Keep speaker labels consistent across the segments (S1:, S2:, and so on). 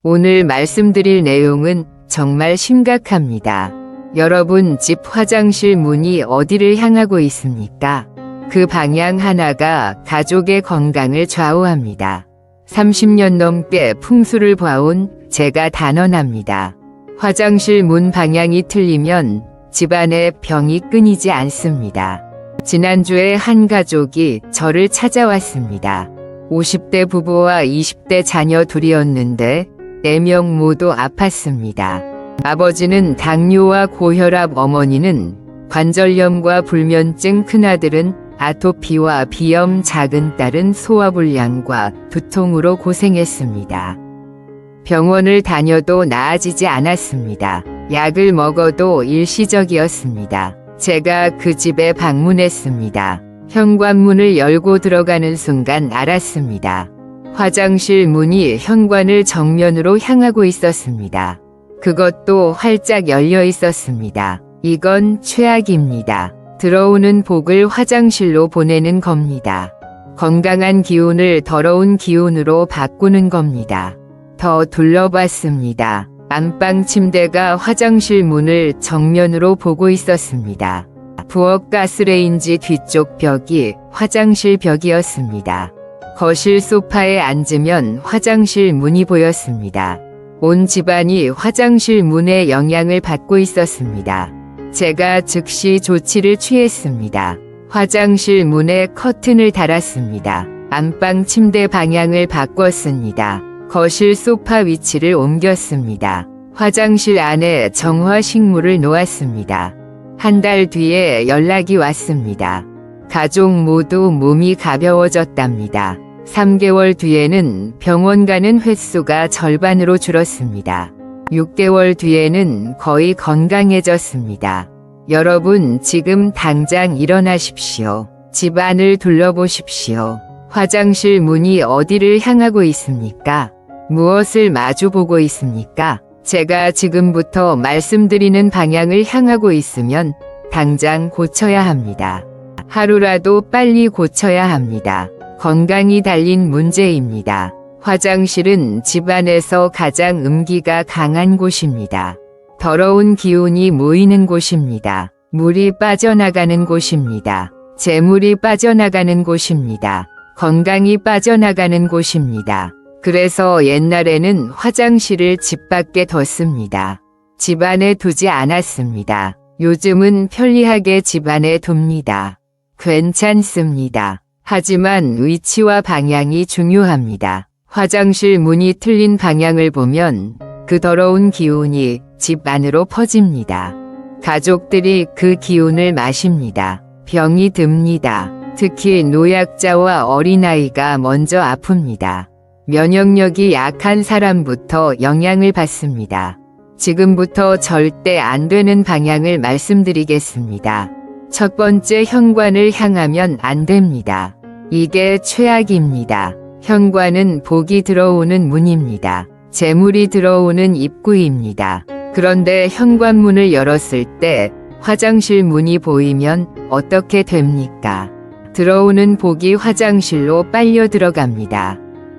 S1: 오늘 말씀드릴 내용은 정말 심각합니다. 여러분 집 화장실 문이 어디를 향하고 있습니까? 그 방향 하나가 가족의 건강을 좌우합니다. 30년 넘게 풍수를 봐온 제가 단언합니다. 화장실 문 방향이 틀리면 집안에 병이 끊이지 않습니다. 지난주에 한 가족이 저를 찾아왔습니다. 50대 부부와 20대 자녀 둘이었는데 4명 모두 아팠습니다. 아버지는 당뇨와 고혈압, 어머니는 관절염과 불면증, 큰아들은 아토피와 비염, 작은 딸은 소화불량과 두통으로 고생했습니다. 병원을 다녀도 나아지지 않았습니다. 약을 먹어도 일시적이었습니다. 제가 그 집에 방문했습니다. 현관문을 열고 들어가는 순간 알았습니다. 화장실 문이 현관을 정면으로 향하고 있었습니다. 그것도 활짝 열려 있었습니다. 이건 최악입니다. 들어오는 복을 화장실로 보내는 겁니다. 건강한 기운을 더러운 기운으로 바꾸는 겁니다. 더 둘러봤습니다. 안방 침대가 화장실 문을 정면으로 보고 있었습니다. 부엌 가스레인지 뒤쪽 벽이 화장실 벽이었습니다. 거실 소파에 앉으면 화장실 문이 보였습니다. 온 집안이 화장실 문의 영향을 받고 있었습니다. 제가 즉시 조치를 취했습니다. 화장실 문에 커튼을 달았습니다. 안방 침대 방향을 바꿨습니다. 거실 소파 위치를 옮겼습니다. 화장실 안에 정화식물을 놓았습니다. 한 달 뒤에 연락이 왔습니다. 가족 모두 몸이 가벼워졌답니다. 3개월 뒤에는 병원 가는 횟수가 절반으로 줄었습니다. 6개월 뒤에는 거의 건강해졌습니다. 여러분 지금 당장 일어나십시오. 집안을 둘러보십시오. 화장실 문이 어디를 향하고 있습니까? 무엇을 마주보고 있습니까? 제가 지금부터 말씀드리는 방향을 향하고 있으면 당장 고쳐야 합니다. 하루라도 빨리 고쳐야 합니다. 건강이 달린 문제입니다. 화장실은 집안에서 가장 음기가 강한 곳입니다. 더러운 기운이 모이는 곳입니다. 물이 빠져나가는 곳입니다. 재물이 빠져나가는 곳입니다. 건강이 빠져나가는 곳입니다. 그래서 옛날에는 화장실을 집 밖에 뒀습니다. 집 안에 두지 않았습니다. 요즘은 편리하게 집 안에 둡니다. 괜찮습니다. 하지만 위치와 방향이 중요합니다. 화장실 문이 틀린 방향을 보면 그 더러운 기운이 집 안으로 퍼집니다. 가족들이 그 기운을 마십니다. 병이 듭니다. 특히 노약자와 어린아이가 먼저 아픕니다. 면역력이 약한 사람부터 영향을 받습니다. 지금부터 절대 안 되는 방향을 말씀드리겠습니다. 첫 번째, 현관을 향하면 안 됩니다. 이게 최악입니다. 현관은 복이 들어오는 문입니다. 재물이 들어오는 입구입니다. 그런데 현관문을 열었을 때 화장실 문이 보이면 어떻게 됩니까? 들어오는 복이 화장실로 빨려 들어갑니다.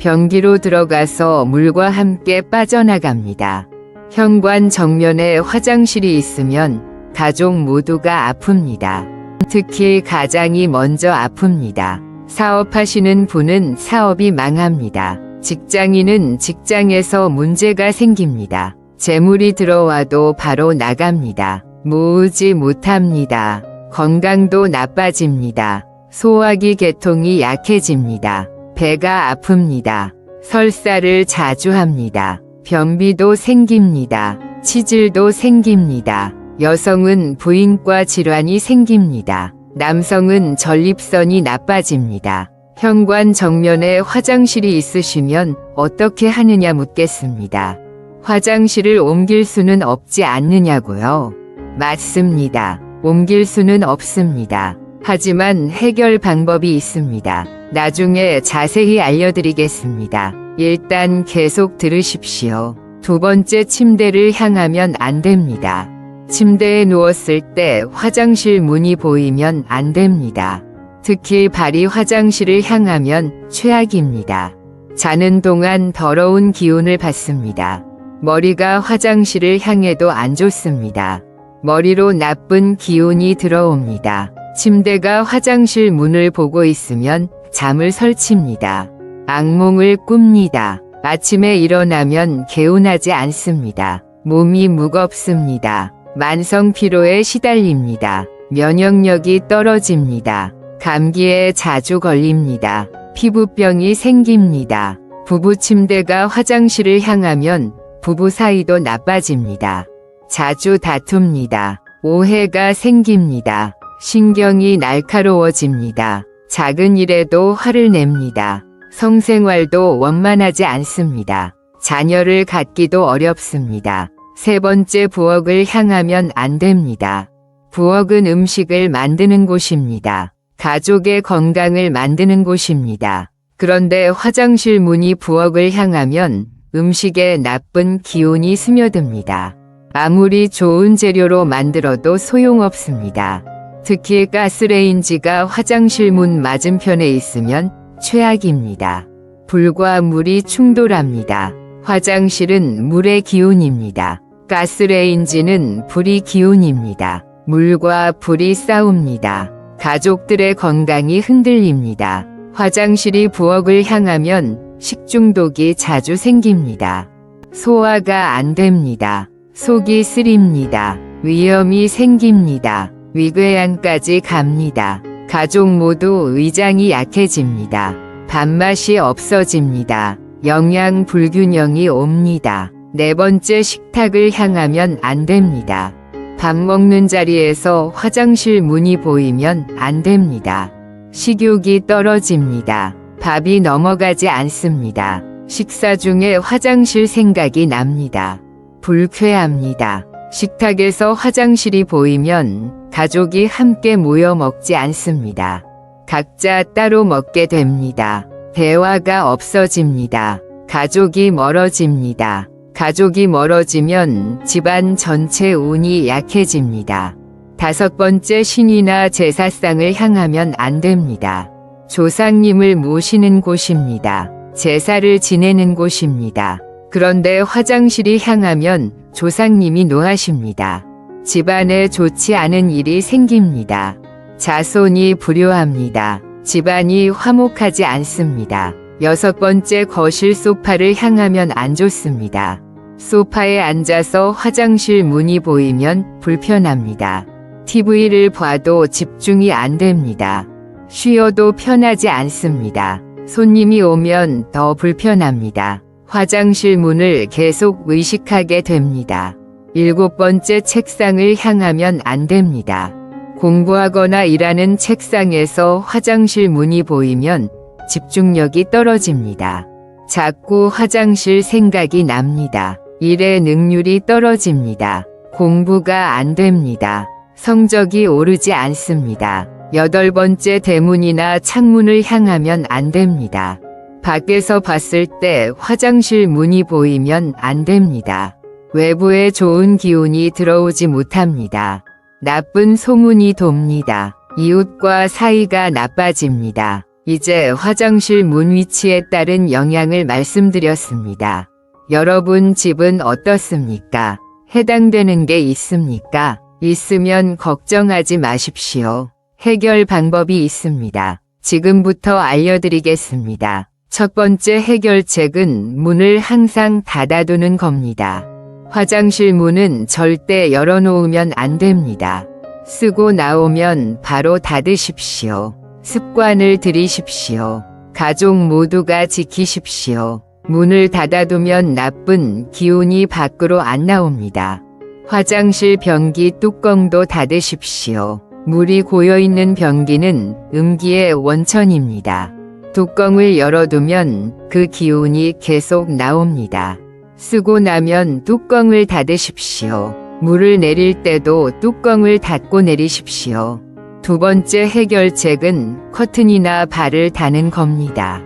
S1: 변기로 들어가서 물과 함께 빠져나갑니다. 현관 정면에 화장실이 있으면 가족 모두가 아픕니다. 특히 가장이 먼저 아픕니다. 사업하시는 분은 사업이 망합니다. 직장인은 직장에서 문제가 생깁니다. 재물이 들어와도 바로 나갑니다. 모으지 못합니다. 건강도 나빠집니다. 소화기 계통이 약해집니다. 배가 아픕니다. 설사를 자주 합니다. 변비도 생깁니다. 치질도 생깁니다. 여성은 부인과 질환이 생깁니다. 남성은 전립선이 나빠집니다. 현관 정면에 화장실이 있으시면 어떻게 하느냐 묻겠습니다. 화장실을 옮길 수는 없지 않느냐고요? 맞습니다. 옮길 수는 없습니다. 하지만 해결 방법이 있습니다. 나중에 자세히 알려드리겠습니다. 일단 계속 들으십시오. 두 번째, 침대를 향하면 안 됩니다. 침대에 누웠을 때 화장실 문이 보이면 안 됩니다. 특히 발이 화장실을 향하면 최악입니다. 자는 동안 더러운 기운을 받습니다. 머리가 화장실을 향해도 안 좋습니다. 머리로 나쁜 기운이 들어옵니다. 침대가 화장실 문을 보고 있으면 잠을 설칩니다. 악몽을 꿉니다. 아침에 일어나면 개운하지 않습니다. 몸이 무겁습니다. 만성 피로에 시달립니다. 면역력이 떨어집니다. 감기에 자주 걸립니다. 피부병이 생깁니다. 부부 침대가 화장실을 향하면 부부 사이도 나빠집니다. 자주 다툽니다. 오해가 생깁니다. 신경이 날카로워집니다. 작은 일에도 화를 냅니다. 성생활도 원만하지 않습니다. 자녀를 갖기도 어렵습니다. 세 번째, 부엌을 향하면 안 됩니다. 부엌은 음식을 만드는 곳입니다. 가족의 건강을 만드는 곳입니다. 그런데 화장실 문이 부엌을 향하면 음식에 나쁜 기운이 스며듭니다. 아무리 좋은 재료로 만들어도 소용없습니다. 특히 가스레인지가 화장실 문 맞은편에 있으면 최악입니다. 불과 물이 충돌합니다. 화장실은 물의 기운입니다. 가스레인지는 불의 기운입니다. 물과 불이 싸웁니다. 가족들의 건강이 흔들립니다. 화장실이 부엌을 향하면 식중독이 자주 생깁니다. 소화가 안 됩니다. 속이 쓰립니다. 위염이 생깁니다. 위궤양까지 갑니다. 가족 모두 위장이 약해집니다. 밥맛이 없어집니다. 영양 불균형이 옵니다. 네 번째, 식탁을 향하면 안 됩니다. 밥 먹는 자리에서 화장실 문이 보이면 안 됩니다. 식욕이 떨어집니다. 밥이 넘어가지 않습니다. 식사 중에 화장실 생각이 납니다. 불쾌합니다. 식탁에서 화장실이 보이면 가족이 함께 모여 먹지 않습니다. 각자 따로 먹게 됩니다. 대화가 없어집니다. 가족이 멀어집니다. 가족이 멀어지면 집안 전체 운이 약해집니다. 다섯 번째, 신이나 제사상을 향하면 안 됩니다. 조상님을 모시는 곳입니다. 제사를 지내는 곳입니다. 그런데 화장실이 향하면 조상님이 노하십니다. 집안에 좋지 않은 일이 생깁니다. 자손이 불효합니다. 집안이 화목하지 않습니다. 여섯 번째, 거실 소파를 향하면 안 좋습니다. 소파에 앉아서 화장실 문이 보이면 불편합니다. TV를 봐도 집중이 안 됩니다. 쉬어도 편하지 않습니다. 손님이 오면 더 불편합니다. 화장실 문을 계속 의식하게 됩니다. 일곱 번째, 책상을 향하면 안 됩니다. 공부하거나 일하는 책상에서 화장실 문이 보이면 집중력이 떨어집니다. 자꾸 화장실 생각이 납니다. 일의 능률이 떨어집니다. 공부가 안 됩니다. 성적이 오르지 않습니다. 여덟 번째, 대문이나 창문을 향하면 안 됩니다. 밖에서 봤을 때 화장실 문이 보이면 안 됩니다. 외부에 좋은 기운이 들어오지 못합니다. 나쁜 소문이 돕니다. 이웃과 사이가 나빠집니다. 이제 화장실 문 위치에 따른 영향을 말씀드렸습니다. 여러분 집은 어떻습니까? 해당되는 게 있습니까? 있으면 걱정하지 마십시오. 해결 방법이 있습니다. 지금부터 알려드리겠습니다. 첫 번째 해결책은 문을 항상 닫아두는 겁니다. 화장실 문은 절대 열어놓으면 안 됩니다. 쓰고 나오면 바로 닫으십시오. 습관을 들이십시오. 가족 모두가 지키십시오. 문을 닫아두면 나쁜 기운이 밖으로 안 나옵니다. 화장실 변기 뚜껑도 닫으십시오. 물이 고여있는 변기는 음기의 원천입니다. 뚜껑을 열어두면 그 기운이 계속 나옵니다. 쓰고 나면 뚜껑을 닫으십시오. 물을 내릴 때도 뚜껑을 닫고 내리십시오. 두 번째 해결책은 커튼이나 발을 다는 겁니다.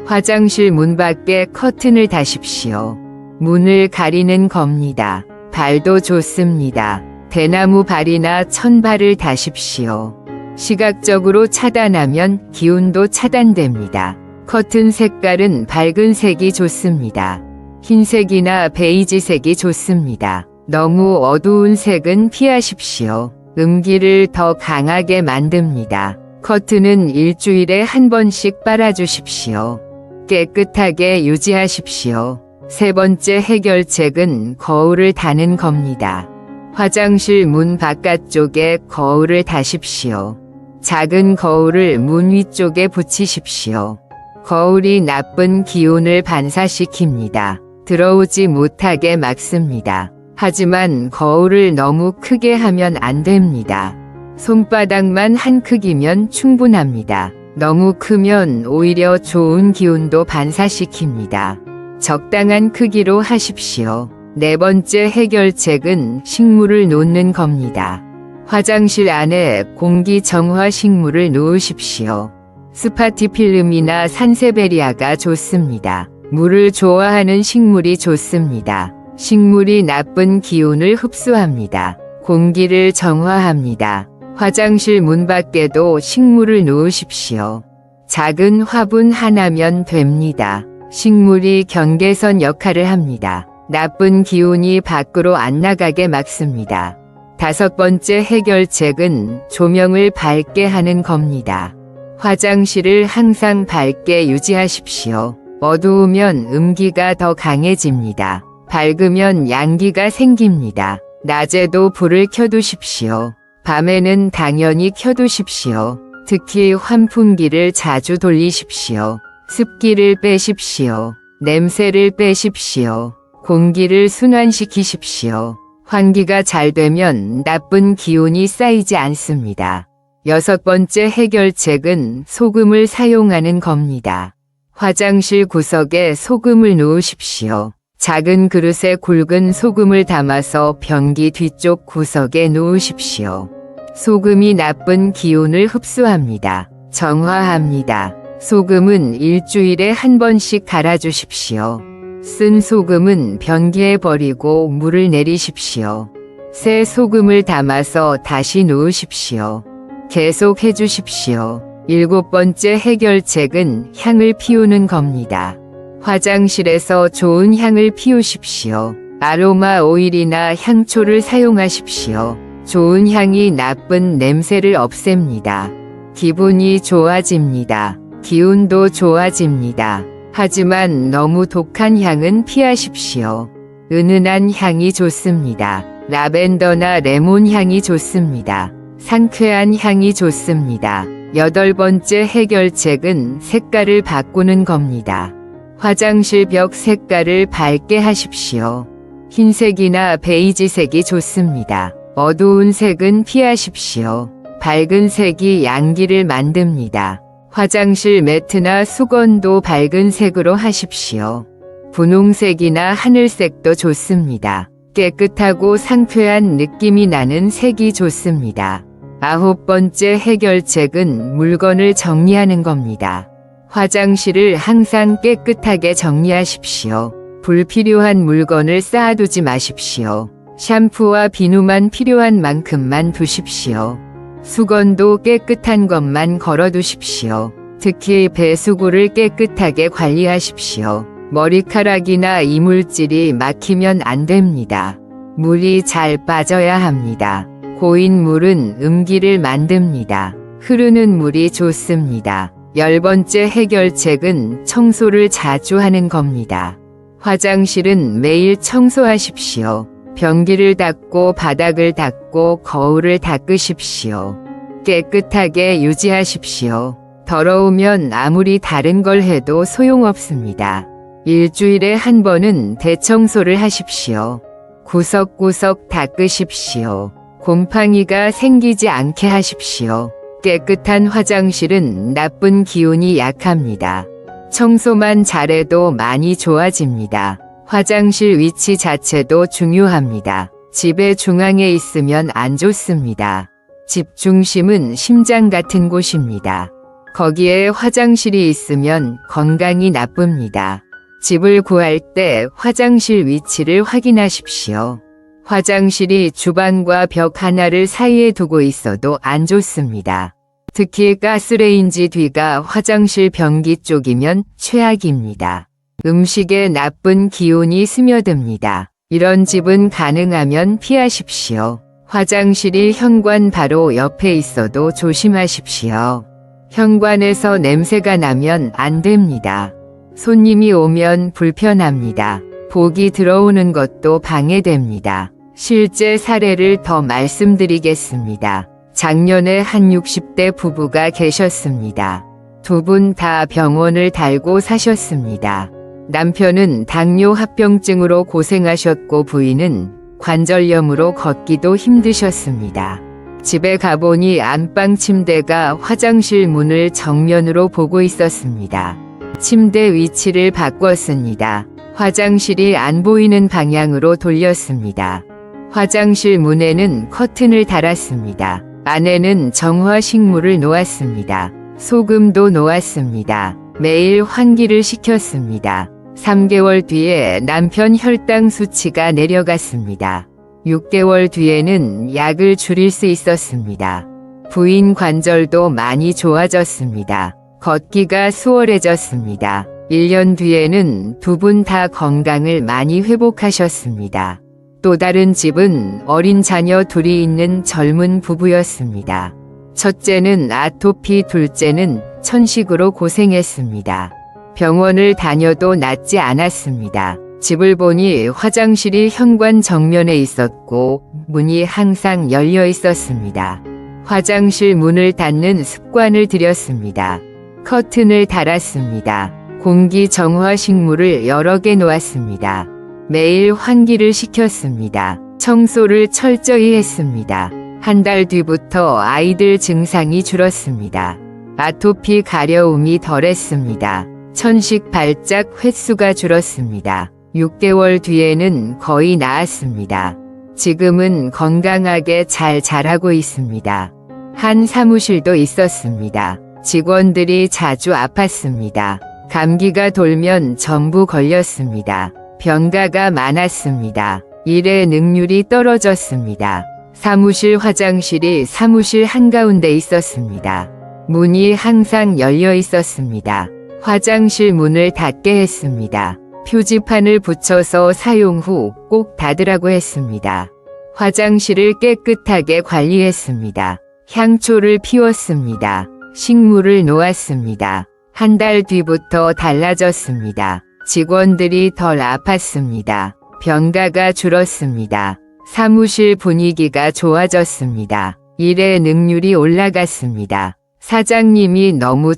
S1: 화장실 문 밖에 커튼을 다십시오. 문을 가리는 겁니다. 발도 좋습니다. 대나무 발이나 천발을 다십시오. 시각적으로 차단하면 기운도 차단됩니다. 커튼 색깔은 밝은 색이 좋습니다. 흰색이나 베이지색이 좋습니다. 너무 어두운 색은 피하십시오. 음기를 더 강하게 만듭니다. 커튼은 일주일에 한 번씩 빨아주십시오. 깨끗하게 유지하십시오. 세 번째 해결책은 거울을 다는 겁니다. 화장실 문 바깥쪽에 거울을 다십시오. 작은 거울을 문 위쪽에 붙이십시오. 거울이 나쁜 기운을 반사시킵니다. 들어오지 못하게 막습니다. 하지만 거울을 너무 크게 하면 안 됩니다. 손바닥만 한 크기면 충분합니다. 너무 크면 오히려 좋은 기운도 반사시킵니다. 적당한 크기로 하십시오. 네 번째 해결책은 식물을 놓는 겁니다. 화장실 안에 공기 정화 식물을 놓으십시오. 스파티필름이나 산세베리아가 좋습니다. 물을 좋아하는 식물이 좋습니다. 식물이 나쁜 기운을 흡수합니다. 공기를 정화합니다. 화장실 문 밖에도 식물을 놓으십시오. 작은 화분 하나면 됩니다. 식물이 경계선 역할을 합니다. 나쁜 기운이 밖으로 안 나가게 막습니다. 다섯 번째 해결책은 조명을 밝게 하는 겁니다. 화장실을 항상 밝게 유지하십시오. 어두우면 음기가 더 강해집니다. 밝으면 양기가 생깁니다. 낮에도 불을 켜두십시오. 밤에는 당연히 켜두십시오. 특히 환풍기를 자주 돌리십시오. 습기를 빼십시오. 냄새를 빼십시오. 공기를 순환시키십시오. 환기가 잘 되면 나쁜 기운이 쌓이지 않습니다. 여섯 번째 해결책은 소금을 사용하는 겁니다. 화장실 구석에 소금을 놓으십시오. 작은 그릇에 굵은 소금을 담아서 변기 뒤쪽 구석에 놓으십시오. 소금이 나쁜 기운을 흡수합니다. 정화합니다. 소금은 일주일에 한 번씩 갈아주십시오. 쓴 소금은 변기에 버리고 물을 내리십시오. 새 소금을 담아서 다시 놓으십시오. 계속 해주십시오. 일곱 번째 해결책은 향을 피우는 겁니다. 화장실에서 좋은 향을 피우십시오. 아로마 오일이나 향초를 사용하십시오. 좋은 향이 나쁜 냄새를 없앱니다. 기분이 좋아집니다. 기운도 좋아집니다. 하지만 너무 독한 향은 피하십시오. 은은한 향이 좋습니다. 라벤더나 레몬 향이 좋습니다. 상쾌한 향이 좋습니다. 여덟 번째 해결책은 색깔을 바꾸는 겁니다. 화장실 벽 색깔을 밝게 하십시오. 흰색이나 베이지색이 좋습니다. 어두운 색은 피하십시오. 밝은 색이 양기를 만듭니다. 화장실 매트나 수건도 밝은 색으로 하십시오. 분홍색이나 하늘색도 좋습니다. 깨끗하고 상쾌한 느낌이 나는 색이 좋습니다. 아홉 번째 해결책은 물건을 정리하는 겁니다. 화장실을 항상 깨끗하게 정리하십시오. 불필요한 물건을 쌓아두지 마십시오. 샴푸와 비누만 필요한 만큼만 두십시오. 수건도 깨끗한 것만 걸어두십시오. 특히 배수구를 깨끗하게 관리하십시오. 머리카락이나 이물질이 막히면 안 됩니다. 물이 잘 빠져야 합니다. 고인 물은 음기를 만듭니다. 흐르는 물이 좋습니다. 열 번째 해결책은 청소를 자주 하는 겁니다. 화장실은 매일 청소하십시오. 변기를 닦고 바닥을 닦고 거울을 닦으십시오. 깨끗하게 유지하십시오. 더러우면 아무리 다른 걸 해도 소용없습니다. 일주일에 한 번은 대청소를 하십시오. 구석구석 닦으십시오. 곰팡이가 생기지 않게 하십시오. 깨끗한 화장실은 나쁜 기운이 약합니다. 청소만 잘해도 많이 좋아집니다. 화장실 위치 자체도 중요합니다. 집의 중앙에 있으면 안 좋습니다. 집 중심은 심장 같은 곳입니다. 거기에 화장실이 있으면 건강이 나쁩니다. 집을 구할 때 화장실 위치를 확인하십시오. 화장실이 주방과 벽 하나를 사이에 두고 있어도 안 좋습니다. 특히 가스레인지 뒤가 화장실 변기 쪽이면 최악입니다. 음식에 나쁜 기운이 스며듭니다. 이런 집은 가능하면 피하십시오. 화장실이 현관 바로 옆에 있어도 조심하십시오. 현관에서 냄새가 나면 안 됩니다. 손님이 오면 불편합니다. 복이 들어오는 것도 방해됩니다. 실제 사례를 더 말씀드리겠습니다. 작년에 한 60대 부부가 계셨습니다. 두 분 다 병원을 달고 사셨습니다. 남편은 당뇨 합병증으로 고생하셨고 부인은 관절염으로 걷기도 힘드셨습니다. 집에 가보니 안방 침대가 화장실 문을 정면으로 보고 있었습니다. 침대 위치를 바꿨습니다. 화장실이 안 보이는 방향으로 돌렸습니다. 화장실 문에는 커튼을 달았습니다. 안에는 정화식물을 놓았습니다. 소금도 놓았습니다. 매일 환기를 시켰습니다. 3개월 뒤에 남편 혈당 수치가 내려갔습니다. 6개월 뒤에는 약을 줄일 수 있었습니다. 부인 관절도 많이 좋아졌습니다. 걷기가 수월해졌습니다. 1년 뒤에는 두 분 다 건강을 많이 회복하셨습니다. 또 다른 집은 어린 자녀 둘이 있는 젊은 부부였습니다. 첫째는 아토피, 둘째는 천식으로 고생했습니다. 병원을 다녀도 낫지 않았습니다. 집을 보니 화장실이 현관 정면에 있었고 문이 항상 열려 있었습니다. 화장실 문을 닫는 습관을 들였습니다. 커튼을 달았습니다. 공기 정화식물을 여러 개 놓았습니다. 매일 환기를 시켰습니다. 청소를 철저히 했습니다. 한 달 뒤부터 아이들 증상이 줄었습니다. 아토피 가려움이 덜했습니다. 천식 발작 횟수가 줄었습니다. 6개월 뒤에는 거의 나았습니다. 지금은 건강하게 잘 자라고 있습니다. 한 사무실도 있었습니다. 직원들이 자주 아팠습니다. 감기가 돌면 전부 걸렸습니다. 병가가 많았습니다. 일의 능률이 떨어졌습니다. 사무실 화장실이 사무실 한가운데 있었습니다. 문이 항상 열려 있었습니다. 화장실 문을 닫게 했습니다. 표지판을 붙여서 사용 후 꼭 닫으라고 했습니다. 화장실을 깨끗하게 관리했습니다. 향초를 피웠습니다. 식물을 놓았습니다. 한 달 뒤부터 달라졌습니다. 직원들이 덜 아팠습니다. 병가가 줄었습니다. 사무실 분위기가 좋아졌습니다. 일의 능률이 올라갔습니다. 사장님이 너무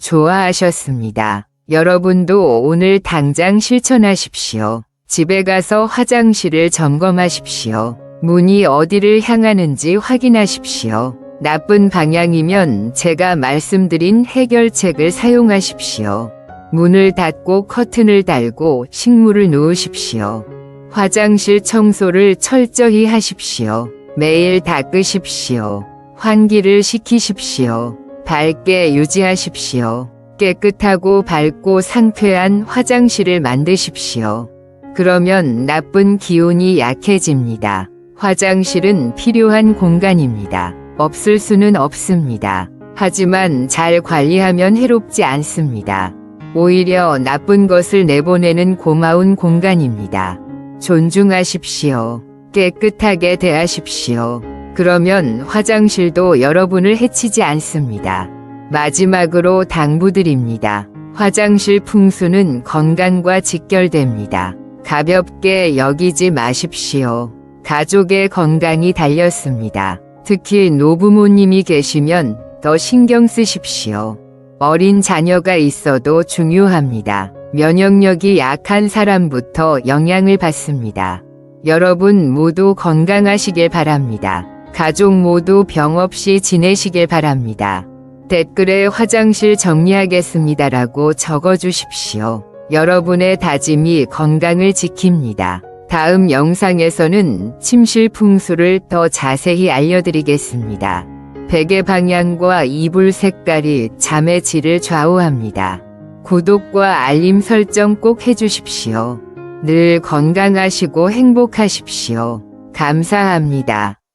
S1: 좋아하셨습니다. 여러분도 오늘 당장 실천하십시오. 집에 가서 화장실을 점검하십시오. 문이 어디를 향하는지 확인하십시오. 나쁜 방향이면 제가 말씀드린 해결책을 사용하십시오. 문을 닫고 커튼을 달고 식물을 놓으십시오. 화장실 청소를 철저히 하십시오. 매일 닦으십시오. 환기를 시키십시오. 밝게 유지하십시오. 깨끗하고 밝고 상쾌한 화장실을 만드십시오. 그러면 나쁜 기운이 약해집니다. 화장실은 필요한 공간입니다. 없을 수는 없습니다. 하지만 잘 관리하면 해롭지 않습니다. 오히려 나쁜 것을 내보내는 고마운 공간입니다. 존중하십시오. 깨끗하게 대하십시오. 그러면 화장실도 여러분을 해치지 않습니다. 마지막으로 당부드립니다. 화장실 풍수는 건강과 직결됩니다. 가볍게 여기지 마십시오. 가족의 건강이 달렸습니다. 특히 노부모님이 계시면 더 신경 쓰십시오. 어린 자녀가 있어도 중요합니다. 면역력이 약한 사람부터 영향을 받습니다. 여러분 모두 건강하시길 바랍니다. 가족 모두 병 없이 지내시길 바랍니다. 댓글에 화장실 정리하겠습니다라고 적어주십시오. 여러분의 다짐이 건강을 지킵니다. 다음 영상에서는 침실 풍수를 더 자세히 알려드리겠습니다. 베개 방향과 이불 색깔이 잠의 질을 좌우합니다. 구독과 알림 설정 꼭 해주십시오. 늘 건강하시고 행복하십시오. 감사합니다.